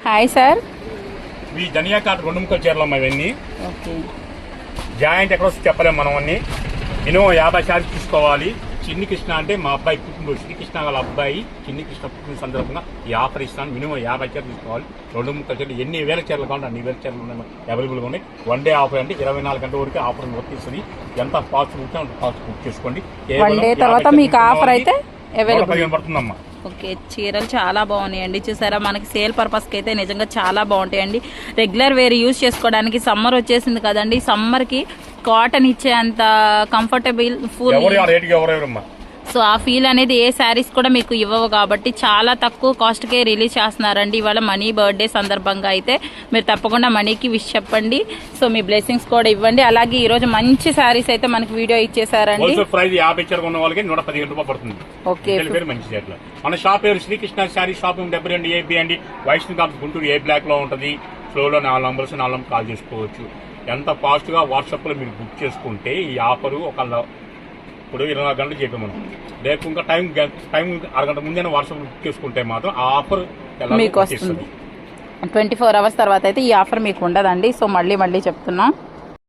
Hi sir. ఈ ధనియా cot 2 ముక్కలు చీరలు ఇవన్నీ. ఓకే. జాయింట్ ఎక్కడ వస్తే చెప్పలేము మనం అన్ని. మినిమం 50 శారీస్ తీసుకోవాలి. చిన్ని కృష్ణ అంటే మా అబ్బాయి పుట్టినరోజు, శ్రీకృష్ణ వాళ్ళ అబ్బాయి చిన్ని కృష్ణ పుట్టిన సందర్భంగా ఈ ఆఫర్ ఇస్తాను. మినిమం 50 చీరలు తీసుకోవాలి. 2 ముక్కలు చీరలు ఎన్ని వేల చీరలు కావాలంటే అన్ని వేల చీరలు ఉన్నాయి, అవైలబుల్గా ఉన్నాయి. 1 డే ఆఫర్ అంటే 24 గంటల వరకు ఆఫర్ వర్తిస్తుంది. ఎంత ఫాస్ట్ ఉంటే అంత ఫాస్ట్ బుక్ చేసుకోండి. 1 డే తర్వాత మీకు ఆఫర్ అయితే అవైలబుల్ పడుతుందమ్మా. ఓకే. చీరలు చాలా బాగున్నాయండి, చూసారా. మనకి సేల్ పర్పస్కి అయితే నిజంగా చాలా బాగుంటాయండి. రెగ్యులర్ వేర్ యూజ్ చేసుకోవడానికి. సమ్మర్ వచ్చేసింది కదండి, సమ్మర్కి కాటన్ ఇచ్చే అంత కంఫర్టబుల్ ఫుల్. సో ఆ ఫీల్ అనేది ఏ శారీస్ కూడా మీకు ఇవ్వవు కాబట్టి చాలా తక్కువ కాస్ట్కే రిలీజ్ చేస్తున్నారండి. ఇవాళ మనీ బర్త్డే సందర్భంగా అయితే మీరు తప్పకుండా మనీకి విష్ చెప్పండి. సో మీ బ్లెస్సింగ్స్ కూడా ఇవ్వండి. అలాగే ఈ రోజు మంచి శారీస్ అయితే మనకి వీడియో ఇచ్చేసారండి. ఓకే. మన షాప్ పేరు శ్రీకృష్ణ శారీ షాప్ 72 AB అండి. వైష్ణవ్ కాంప్లెక్స్ గుంటూరు ఏ బ్లాక్ లో ఉంటది. ఫ్లోర్ లో 4 నంబర్స్ 4 నంబర్ కాల్ చేసుకోవచ్చు. ఎంత ఫాస్ట్ గా వాట్సాప్ లో మీరు బుక్ చేసుకుంటే ఈ ఆఫర్ ఇప్పుడు 24 గంటలు చెప్పాము మనం. రేపు ఇంకా టైం అరగంట ముందే వాట్సాప్ బుక్ చేసుకుంటే మాత్రం ఆ ఆఫర్ మీకు వస్తుంది. 24 అవర్స్ తర్వాత అయితే ఈ ఆఫర్ మీకు ఉండదండి. సో మళ్ళీ చెప్తున్నాం.